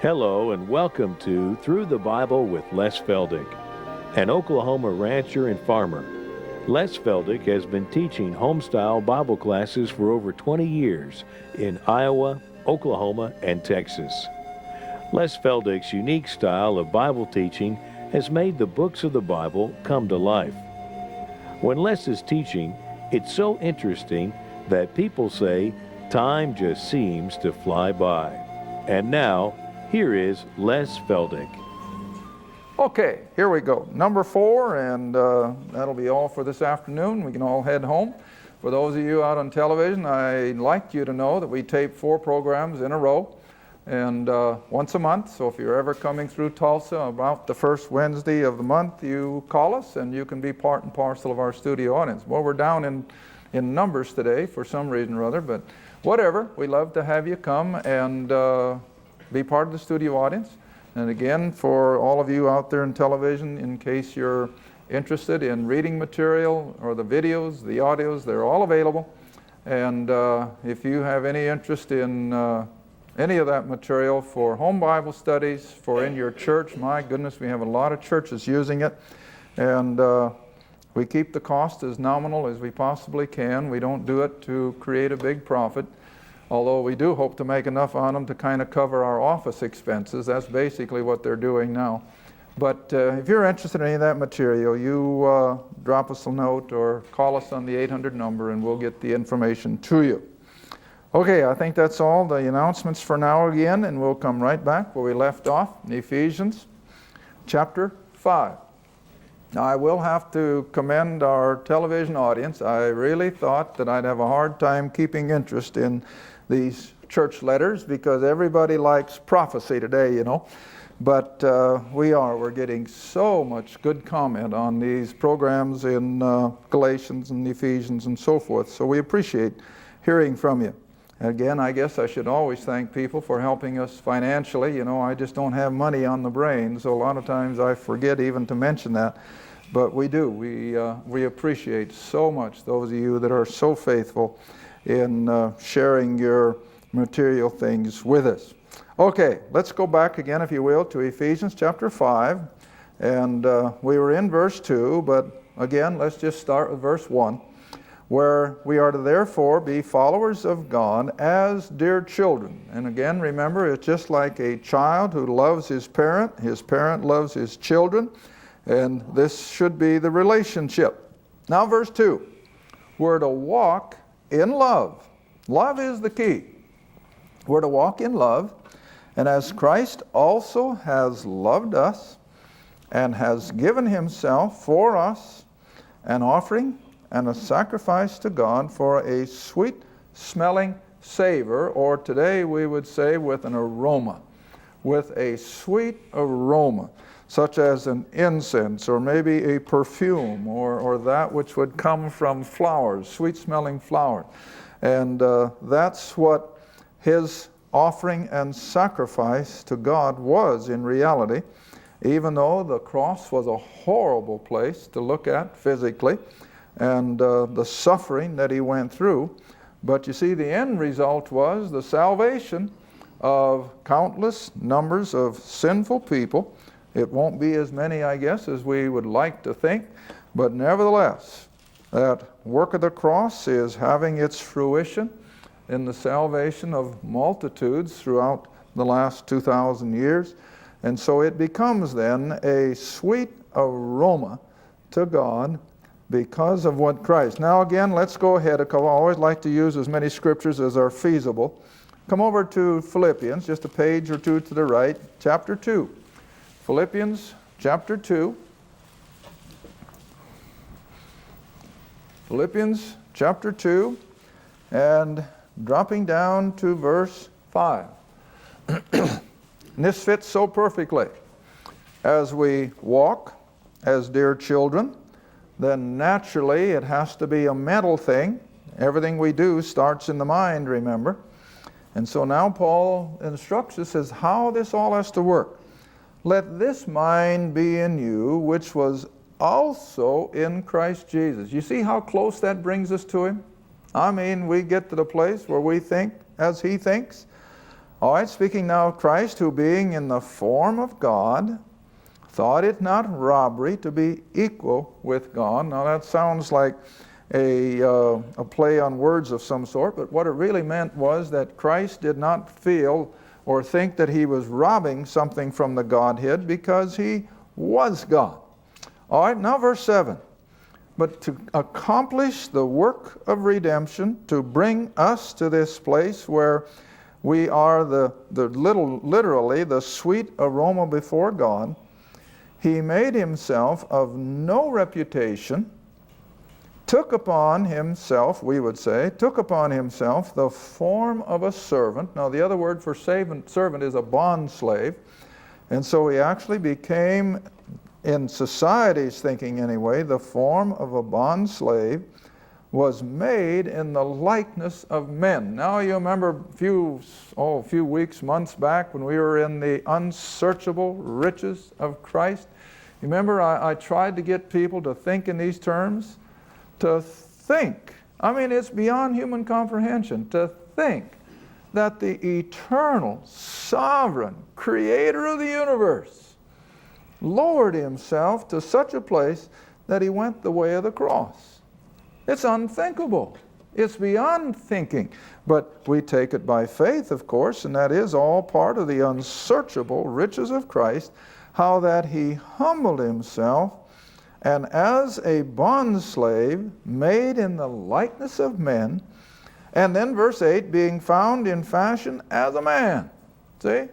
Hello and welcome to Through the Bible with Les Feldick, an Oklahoma rancher and farmer. Les Feldick has been teaching homestyle Bible classes for over 20 years in Iowa, Oklahoma, and Texas. Les Feldick's unique style of Bible teaching has made the books of the Bible come to life. When Les is teaching, it's so interesting that people say time just seems to fly by. And now, here is Les Feldick. Okay, here we go. Number 4, and that'll be all for this afternoon. We can all head home. For those of you out on television, I'd like you to know that we tape 4 programs in a row, and once a month. So if you're ever coming through Tulsa about the first Wednesday of the month, you call us and you can be part and parcel of our studio audience. Well, we're down in numbers today for some reason or other, but whatever. We love to have you come and be part of the studio audience. And again, for all of you out there in television, in case you're interested in reading material or the videos, the audios, they're all available. And if you have any interest in any of that material for home Bible studies, for in your church, my goodness, we have a lot of churches using it. And we keep the cost as nominal as we possibly can. We don't do it to create a big profit, although we do hope to make enough on them to kind of cover our office expenses. That's basically what they're doing now. But if you're interested in any of that material, you drop us a note or call us on the 800 number and we'll get the information to you. Okay, I think that's all the announcements for now again, and we'll come right back where we left off in Ephesians chapter 5. Now, I will have to commend our television audience. I really thought that I'd have a hard time keeping interest in these church letters because everybody likes prophecy today, you know. But we're getting so much good comment on these programs in Galatians and Ephesians and so forth. So we appreciate hearing from you. Again, I guess I should always thank people for helping us financially. You know, I just don't have money on the brain, so a lot of times I forget even to mention that. But we do. We appreciate so much those of you that are so faithful in sharing your material things with us. Okay, let's go back again, if you will, to Ephesians chapter 5. And we were in verse 2, but again, let's just start with verse 1. Where we are to therefore be followers of God as dear children. And again, remember, it's just like a child who loves his parent loves his children, and this should be the relationship. Now verse 2, we're to walk in love. Love is the key. We're to walk in love, and as Christ also has loved us and has given himself for us, an offering and a sacrifice to God for a sweet-smelling savor, or today we would say with an aroma, with a sweet aroma, such as an incense, or maybe a perfume, or that which would come from flowers, sweet-smelling flowers. And that's what his offering and sacrifice to God was in reality, even though the cross was a horrible place to look at physically, and the suffering that he went through. But you see, the end result was the salvation of countless numbers of sinful people. It won't be as many, I guess, as we would like to think, but nevertheless, that work of the cross is having its fruition in the salvation of multitudes throughout the last 2,000 years. And so it becomes then a sweet aroma to God because of what Christ. Now again, let's go ahead. I always like to use as many scriptures as are feasible. Come over to Philippians, just a page or two to the right, chapter 2. Philippians chapter 2. Philippians chapter 2, and dropping down to verse 5. And this fits so perfectly. As we walk as dear children, then naturally it has to be a mental thing. Everything we do starts in the mind, remember. And so now Paul instructs us as how this all has to work. Let this mind be in you, which was also in Christ Jesus. You see how close that brings us to him? I mean, we get to the place where we think as he thinks. All right, speaking now of Christ, who being in the form of God, thought it not robbery to be equal with God. Now that sounds like a play on words of some sort, but what it really meant was that Christ did not feel or think that he was robbing something from the Godhead, because he was God. All right, now verse 7. But to accomplish the work of redemption, to bring us to this place where we are literally the sweet aroma before God, he made himself of no reputation, took upon himself, we would say, took upon himself the form of a servant. Now the other word for servant is a bond slave. And so he actually became, in society's thinking anyway, the form of a bond slave, was made in the likeness of men. Now you remember a few weeks, months back when we were in the unsearchable riches of Christ. You remember I tried to get people to think in these terms? To think, I mean it's beyond human comprehension, to think that the eternal, sovereign creator of the universe lowered himself to such a place that he went the way of the cross. It's unthinkable. It's beyond thinking. But we take it by faith, of course, and that is all part of the unsearchable riches of Christ, how that he humbled himself, and as a bondslave made in the likeness of men, and then verse 8, being found in fashion as a man. See?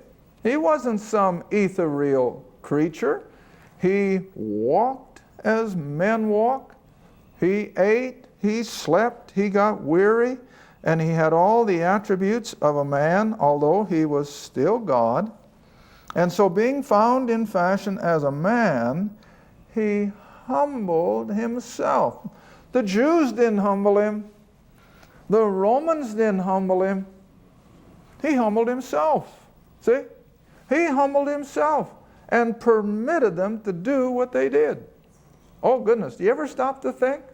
He wasn't some ethereal creature. He walked as men walk. He ate, he slept, he got weary, and he had all the attributes of a man, although he was still God. And so being found in fashion as a man, he humbled himself. The Jews didn't humble him. The Romans didn't humble him. He humbled himself. See? He humbled himself and permitted them to do what they did. Oh goodness, do you ever stop to think?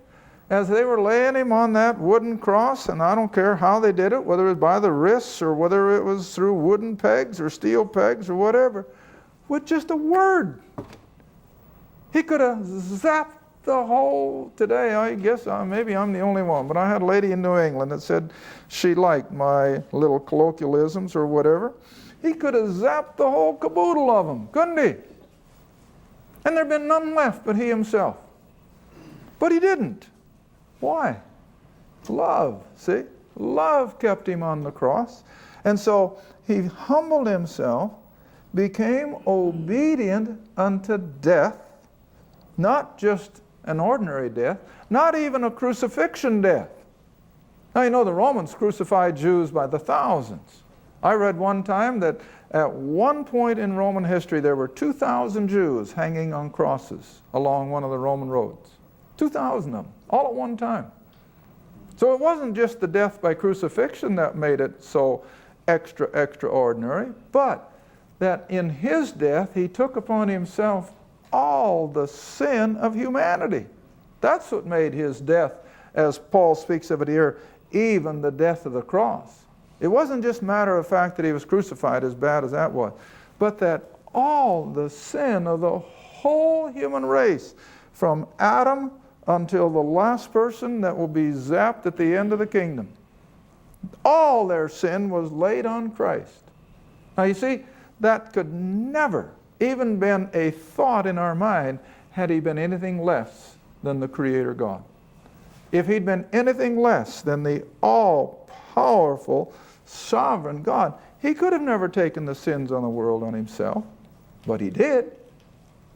As they were laying him on that wooden cross, and I don't care how they did it, whether it was by the wrists or whether it was through wooden pegs or steel pegs or whatever, with just a word. He could have zapped the whole, today I guess maybe I'm the only one, but I had a lady in New England that said she liked my little colloquialisms or whatever. He could have zapped the whole caboodle of them, couldn't he? And there'd been none left but he himself. But he didn't. Why? Love, see? Love kept him on the cross. And so he humbled himself, became obedient unto death, not just an ordinary death, not even a crucifixion death. Now you know the Romans crucified Jews by the thousands. I read one time that at one point in Roman history there were 2,000 Jews hanging on crosses along one of the Roman roads. 2,000 of them, all at one time. So it wasn't just the death by crucifixion that made it so extraordinary, but that in his death he took upon himself all the sin of humanity. That's what made his death, as Paul speaks of it here, even the death of the cross. It wasn't just matter of fact that he was crucified, as bad as that was, but that all the sin of the whole human race, from Adam until the last person that will be zapped at the end of the kingdom, all their sin was laid on Christ. Now you see, that could never even been a thought in our mind had he been anything less than the Creator God. If he'd been anything less than the all-powerful, sovereign God, he could have never taken the sins on the world on himself, but he did.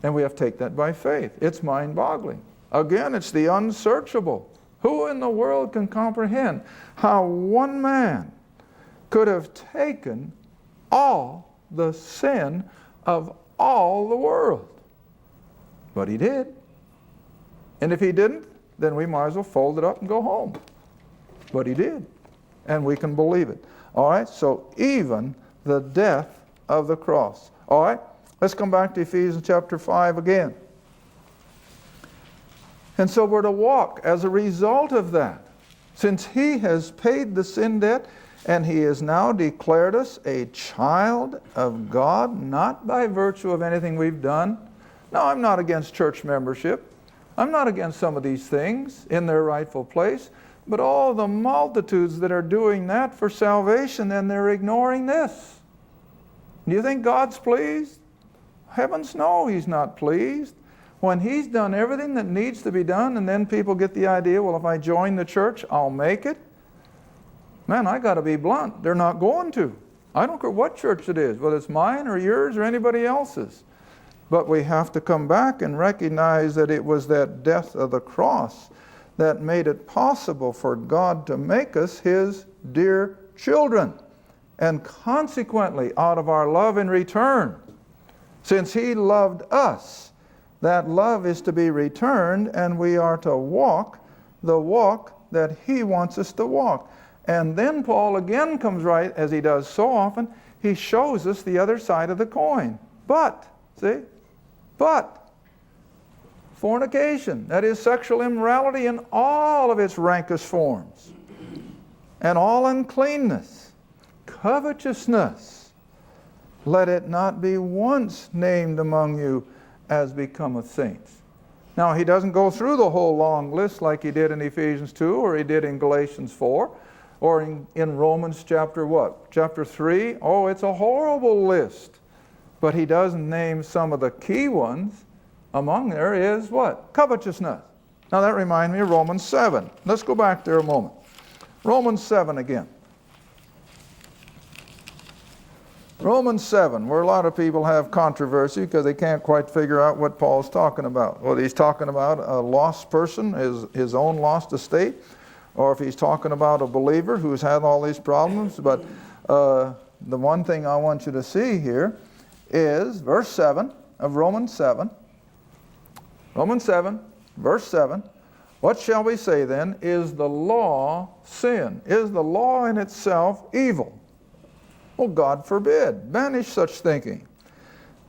And we have to take that by faith. It's mind-boggling. Again, it's the unsearchable. Who in the world can comprehend how one man could have taken all the sin of all the world? But he did. And if he didn't, then we might as well fold it up and go home. But he did. And we can believe it. All right, so even the death of the cross. All right, let's come back to Ephesians chapter 5 again. And so we're to walk as a result of that. Since he has paid the sin debt, And he has now declared us a child of God, not by virtue of anything we've done. No, I'm not against church membership. I'm not against some of these things in their rightful place. But all the multitudes that are doing that for salvation, and they're ignoring this. Do you think God's pleased? Heavens no, He's not pleased. When He's done everything that needs to be done, and then people get the idea, well, if I join the church, I'll make it. Man, I got to be blunt. They're not going to. I don't care what church it is, whether it's mine or yours or anybody else's. But we have to come back and recognize that it was that death of the cross that made it possible for God to make us His dear children. And consequently, out of our love in return, since He loved us, that love is to be returned, and we are to walk the walk that He wants us to walk. And then Paul again comes right, as he does so often, he shows us the other side of the coin. But, see? But fornication, that is sexual immorality in all of its rankest forms, and all uncleanness, covetousness, let it not be once named among you as becometh saints. Now, he doesn't go through the whole long list like he did in Ephesians 2 or he did in Galatians 4 or in Romans chapter what? Chapter 3? Oh, it's a horrible list. But he doesn't name some of the key ones. Among there is what? Covetousness. Now that reminds me of Romans 7. Let's go back there a moment. Romans 7 again. Romans 7, where a lot of people have controversy because they can't quite figure out what Paul's talking about. Whether he's talking about a lost person, his own lost estate, or if he's talking about a believer who's had all these problems. But the one thing I want you to see here is verse 7 of Romans 7. Romans 7, verse 7. What shall we say then? Is the law sin? Is the law in itself evil? Well, God forbid. Banish such thinking.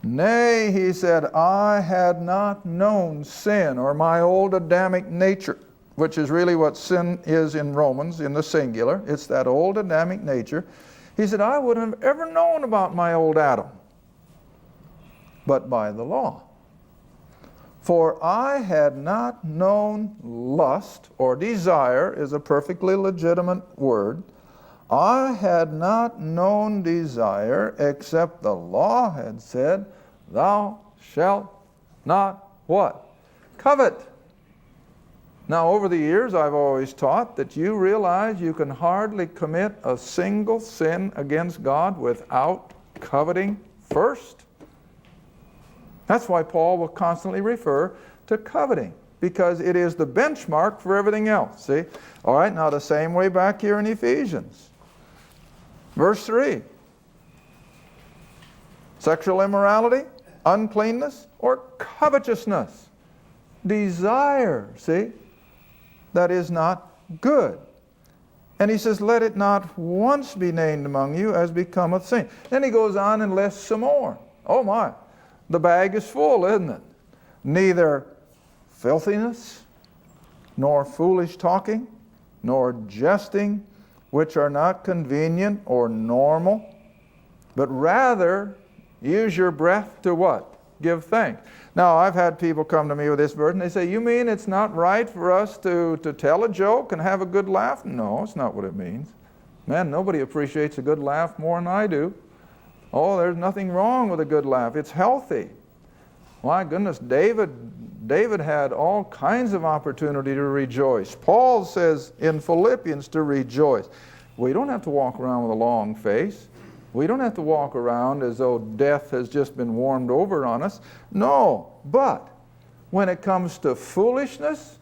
Nay, he said, I had not known sin, or my old Adamic nature, which is really what sin is in Romans, in the singular. It's that old Adamic nature. He said, I wouldn't have ever known about my old Adam, but by the law. For I had not known lust, or desire is a perfectly legitimate word. I had not known desire, except the law had said, thou shalt not what? Covet. Now, over the years, I've always taught that you realize you can hardly commit a single sin against God without coveting first. That's why Paul will constantly refer to coveting, because it is the benchmark for everything else. See? All right, now the same way back here in Ephesians. Verse 3. Sexual immorality, uncleanness, or covetousness. Desire, see? That is not good. And he says, let it not once be named among you as becometh saint. Then he goes on and lists some more. Oh my. The bag is full, isn't it? Neither filthiness, nor foolish talking, nor jesting, which are not convenient or normal, but rather use your breath to what? Give thanks. Now, I've had people come to me with this verse, and they say, you mean it's not right for us to tell a joke and have a good laugh? No, it's not what it means. Man, nobody appreciates a good laugh more than I do. Oh, there's nothing wrong with a good laugh. It's healthy. My goodness, David had all kinds of opportunity to rejoice. Paul says in Philippians to rejoice. We don't have to walk around with a long face. We don't have to walk around as though death has just been warmed over on us. No, but when it comes to foolishness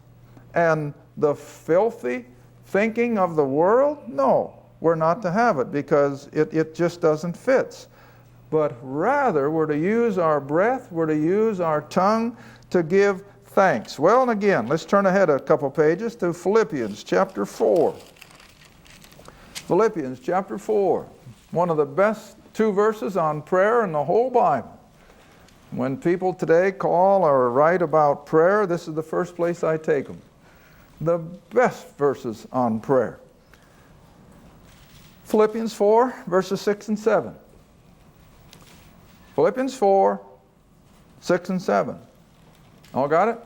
and the filthy thinking of the world, no, we're not to have it because it just doesn't fit. But rather, we're to use our breath, we're to use our tongue to give thanks. Well, and again, let's turn ahead a couple pages to Philippians chapter 4. Philippians chapter 4, one of the best two verses on prayer in the whole Bible. When people today call or write about prayer, this is the first place I take them. The best verses on prayer. Philippians 4, verses 6 and 7. Philippians 4, 6 and 7. All got it?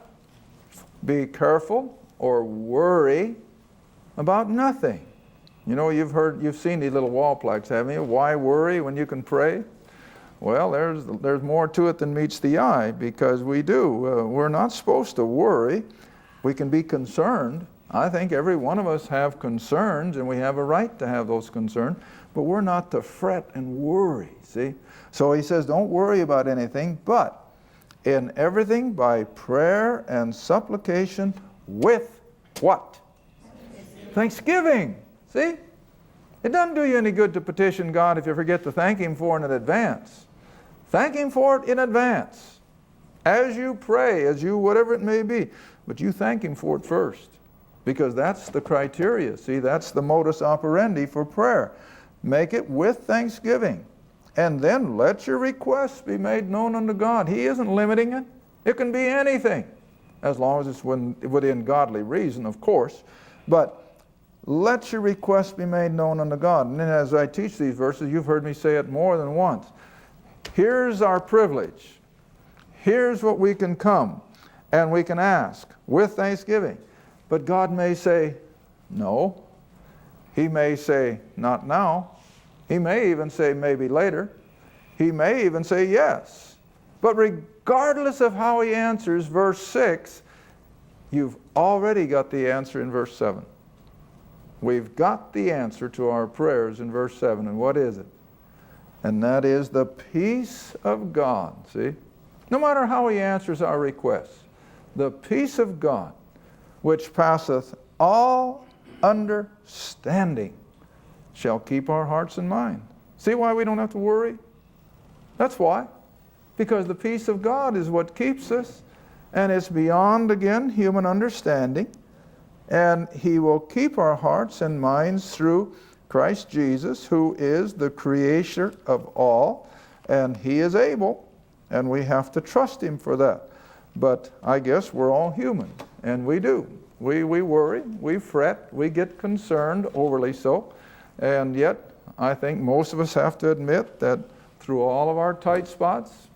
Be careful or worry about nothing. You know, you've seen these little wall plaques, haven't you? Why worry when you can pray? Well, there's more to it than meets the eye, because we do. We're not supposed to worry. We can be concerned. I think every one of us have concerns, and we have a right to have those concerns, but we're not to fret and worry, see? So he says, don't worry about anything, but in everything by prayer and supplication with what? Thanksgiving. See? It doesn't do you any good to petition God if you forget to thank Him for it in advance. Thank Him for it in advance. As you pray, whatever it may be. But you thank Him for it first. Because that's the criteria. See, that's the modus operandi for prayer. Make it with thanksgiving. And then let your requests be made known unto God. He isn't limiting it. It can be anything. As long as it's within godly reason, of course. But let your requests be made known unto God. And then as I teach these verses, you've heard me say it more than once. Here's our privilege. Here's what we can come and we can ask with thanksgiving. But God may say, no. He may say, not now. He may even say, maybe later. He may even say, yes. But regardless of how He answers verse 6, you've already got the answer in verse 7. We've got the answer to our prayers in verse 7. And what is it? And that is the peace of God. See? No matter how He answers our requests, the peace of God, which passeth all understanding, shall keep our hearts and minds. See why we don't have to worry? That's why. Because the peace of God is what keeps us. And it's beyond, again, human understanding. And He will keep our hearts and minds through Christ Jesus, who is the creator of all. And He is able, and we have to trust Him for that. But I guess we're all human, and we do. We worry, we fret, we get concerned, overly so. And yet, I think most of us have to admit that through all of our tight spots,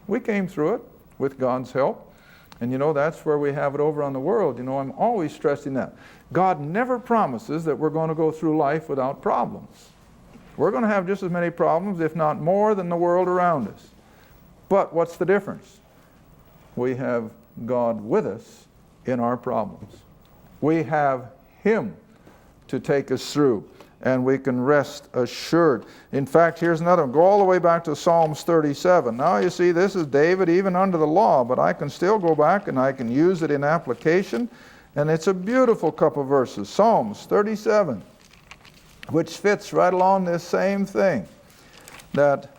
we came through it with God's help. And you know, that's where we have it over on the world. You know, I'm always stressing that. God never promises that we're going to go through life without problems. We're going to have just as many problems, if not more, than the world around us. But what's the difference? We have God with us in our problems. We have Him to take us through, and we can rest assured. In fact, here's another one. Go all the way back to Psalms 37. Now you see, this is David even under the law, but I can still go back and I can use it in application, and it's a beautiful couple of verses. Psalms 37, which fits right along this same thing, that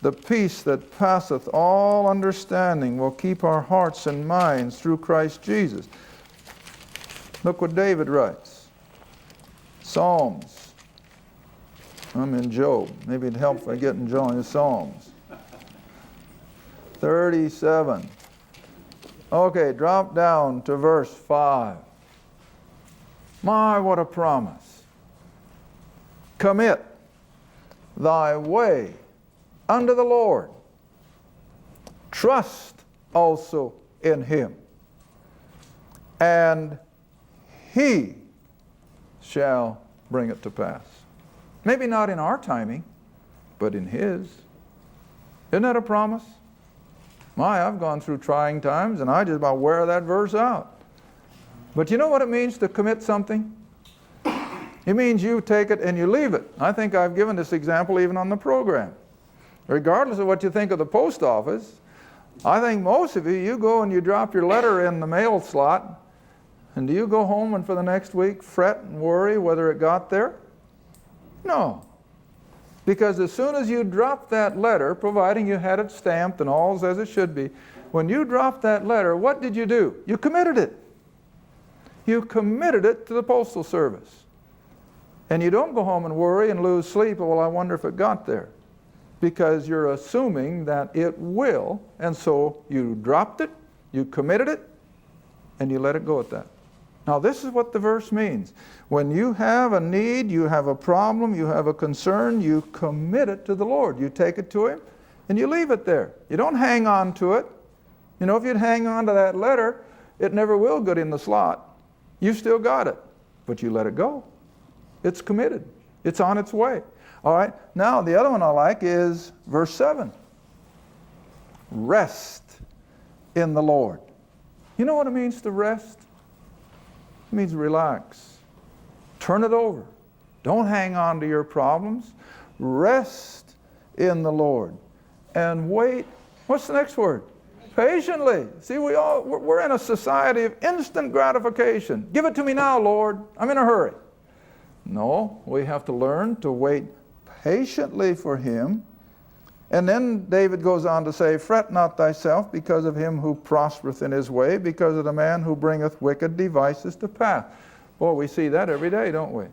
the peace that passeth all understanding will keep our hearts and minds through Christ Jesus. Look what David writes. Psalms. I'm in Job. Maybe it'd help if I get in John's Psalms. 37. Okay, drop down to verse 5. My, what a promise. Commit thy way unto the Lord. Trust also in Him, and He shall bring it to pass. Maybe not in our timing, but in His. Isn't that a promise? My, I've gone through trying times, and I just about wear that verse out. But you know what it means to commit something? It means you take it and you leave it. I think I've given this example even on the program. Regardless of what you think of the post office, I think most of you go and you drop your letter in the mail slot, and do you go home and for the next week fret and worry whether it got there? No. Because as soon as you drop that letter, providing you had it stamped and all's as it should be, when you dropped that letter, what did you do? You committed it. You committed it to the Postal Service. And you don't go home and worry and lose sleep, well, I wonder if it got there. Because you're assuming that it will, and so you dropped it, you committed it, and you let it go at that. Now this is what the verse means. When you have a need, you have a problem, you have a concern, you commit it to the Lord. You take it to Him and you leave it there. You don't hang on to it. You know, if you'd hang on to that letter, it never will get in the slot. You've still got it, but you let it go. It's committed. It's on its way. All right, now the other one I like is verse 7. Rest in the Lord. You know what it means to rest? It means relax. Turn it over. Don't hang on to your problems. Rest in the Lord. And wait. What's the next word? Patiently. See, we're in a society of instant gratification. Give it to me now, Lord. I'm in a hurry. No, we have to learn to wait patiently for Him. And then David goes on to say, fret not thyself because of him who prospereth in his way, because of the man who bringeth wicked devices to pass. Boy, we see that every day, don't we?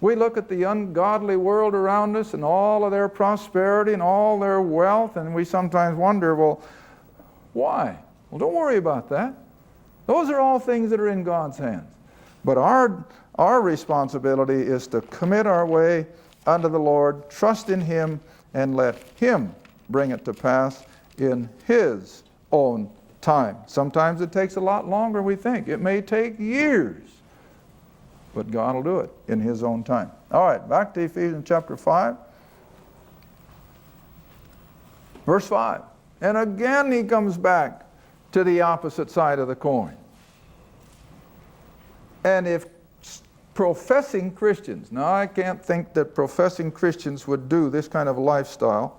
We look at the ungodly world around us and all of their prosperity and all their wealth, and we sometimes wonder, well, why? Well, don't worry about that. Those are all things that are in God's hands. But our responsibility is to commit our way unto the Lord, trust in Him, and let Him bring it to pass in His own time. Sometimes it takes a lot longer we think. It may take years, but God will do it in His own time. All right, back to Ephesians chapter 5. Verse 5. And again he comes back to the opposite side of the coin. And if professing Christians, now I can't think that professing Christians would do this kind of lifestyle,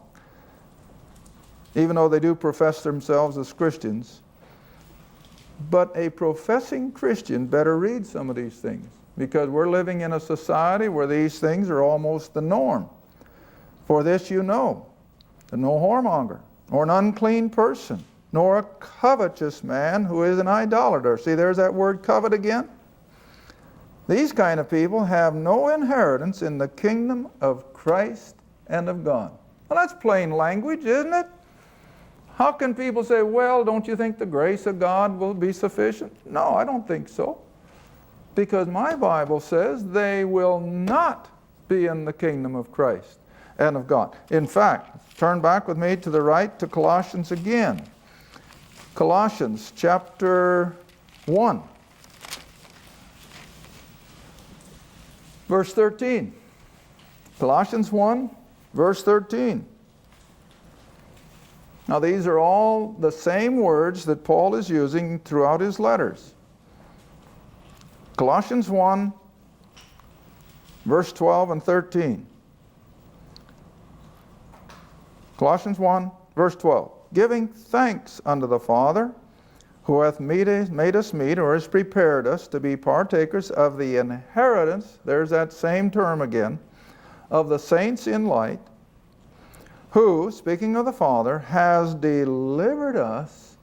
even though they do profess themselves as Christians. But a professing Christian better read some of these things, because we're living in a society where these things are almost the norm. For this you know, that no whoremonger, nor an unclean person, nor a covetous man who is an idolater. See, there's that word covet again. These kind of people have no inheritance in the kingdom of Christ and of God. Well, that's plain language, isn't it? How can people say, well, don't you think the grace of God will be sufficient? No, I don't think so. Because my Bible says they will not be in the kingdom of Christ and of God. In fact, turn back with me to the right to Colossians again. Colossians chapter 1. Verse 13. Colossians 1, verse 13. Now these are all the same words that Paul is using throughout his letters. Colossians 1, verse 12 and 13. Colossians 1, verse 12. Giving thanks unto the Father, who hath made us meet, or has prepared us to be partakers of the inheritance, there's that same term again, of the saints in light, who, speaking of the Father, has delivered us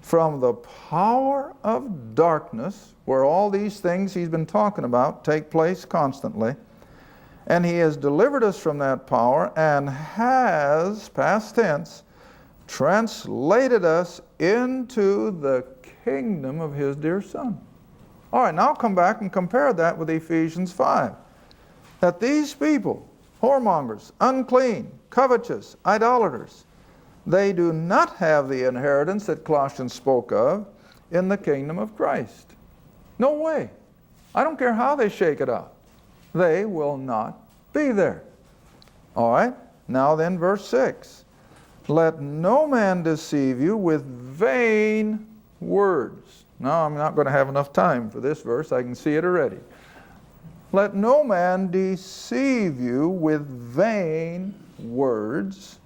from the power of darkness, where all these things he's been talking about take place constantly. And he has delivered us from that power and has, past tense, translated us into the kingdom of his dear Son. All right, now come back and compare that with Ephesians 5. That these people, whoremongers, unclean, covetous, idolaters, they do not have the inheritance that Colossians spoke of in the kingdom of Christ. No way. I don't care how they shake it out. They will not be there. All right, now then verse 6. Let no man deceive you with vain words. Now, I'm not going to have enough time for this verse. I can see it already. Let no man deceive you with vain words,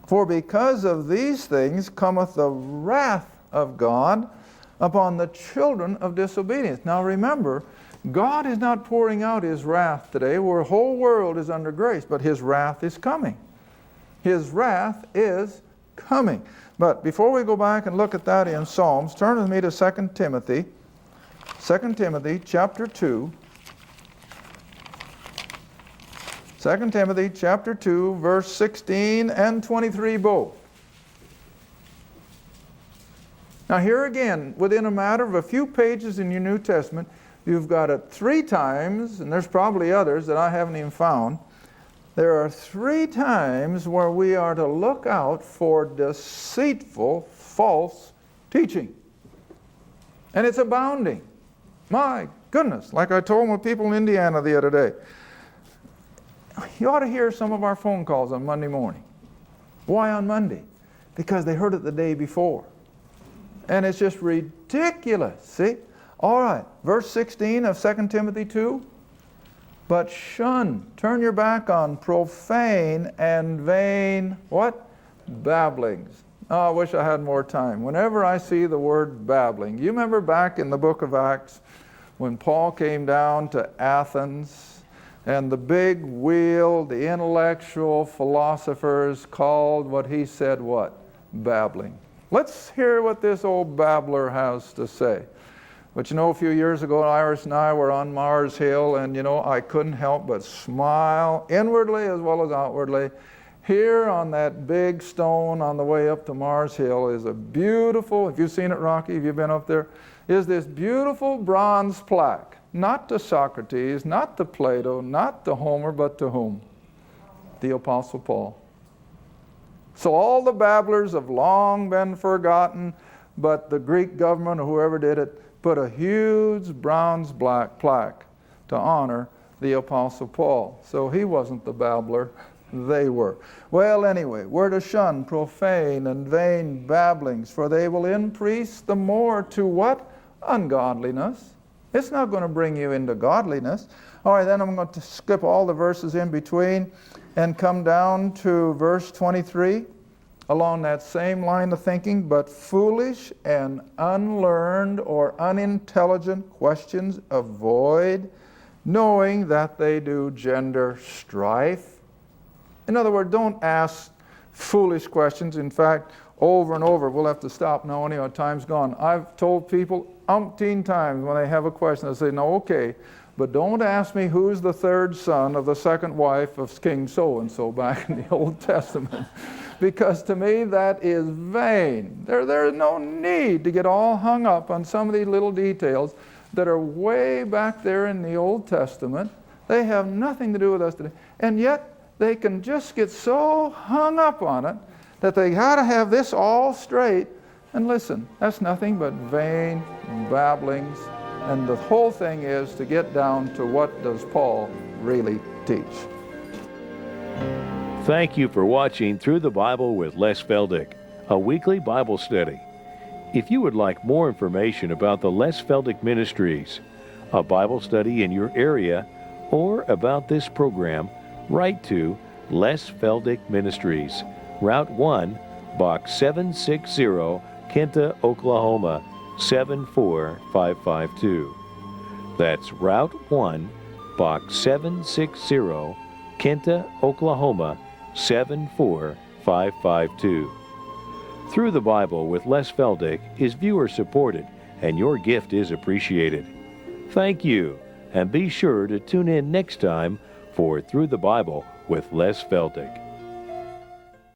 for because of these things cometh the wrath of God upon the children of disobedience. Now remember, God is not pouring out His wrath today, where the whole world is under grace, but His wrath is coming. His wrath is coming. But before we go back and look at that in Psalms, turn with me to 2 Timothy. 2 Timothy chapter 2. 2 Timothy chapter 2, verse 16 and 23 both. Now here again, within a matter of a few pages in your New Testament, You've got it 3 times, and there's probably others that I haven't even found. There are 3 times where we are to look out for deceitful, false teaching. And it's abounding. My goodness, like I told my people in Indiana the other day, you ought to hear some of our phone calls on Monday morning. Why on Monday? Because they heard it the day before. And it's just ridiculous, see? All right, verse 16 of 2 Timothy 2. But shun, turn your back on profane and vain, what? Babblings. Oh, I wish I had more time. Whenever I see the word babbling, you remember back in the book of Acts when Paul came down to Athens and the big wheel, the intellectual philosophers called what he said what? Babbling. Let's hear what this old babbler has to say. But you know, a few years ago, Iris and I were on Mars Hill, and you know, I couldn't help but smile inwardly as well as outwardly. Here on that big stone on the way up to Mars Hill is a beautiful, have you seen it, Rocky? Have you been up there? Is this beautiful bronze plaque. Not to Socrates, not to Plato, not to Homer, but to whom? The Apostle Paul. So all the babblers have long been forgotten, but the Greek government or whoever did it put a huge bronze black plaque to honor the Apostle Paul. So he wasn't the babbler, they were. Well, anyway, we're to shun profane and vain babblings, for they will increase the more to what? Ungodliness. It's not going to bring you into godliness. All right, then I'm going to skip all the verses in between and come down to verse 23. Along that same line of thinking, but foolish and unlearned or unintelligent questions avoid, knowing that they do gender strife. In other words, don't ask foolish questions. In fact, over and over, we'll have to stop now anyway, time's gone. I've told people umpteen times when they have a question, I say, no, okay, but don't ask me who's the 3rd son of the 2nd wife of King so-and-so back in the Old Testament. Because to me that is vain. There's no need to get all hung up on some of these little details that are way back there in the Old Testament. They have nothing to do with us today. And yet they can just get so hung up on it that they got to have this all straight. And listen, that's nothing but vain babblings. And the whole thing is to get down to what does Paul really teach. Thank you for watching Through the Bible with Les Feldick, a weekly Bible study. If you would like more information about the Les Feldick Ministries, a Bible study in your area, or about this program, write to Les Feldick Ministries, Route 1, Box 760, Kinta, Oklahoma, 74552. That's Route 1, Box 760, Kinta, Oklahoma, 74552. Through the Bible with Les Feldick is viewer supported, and your gift is appreciated. Thank you, and be sure to tune in next time for Through the Bible with Les Feldick.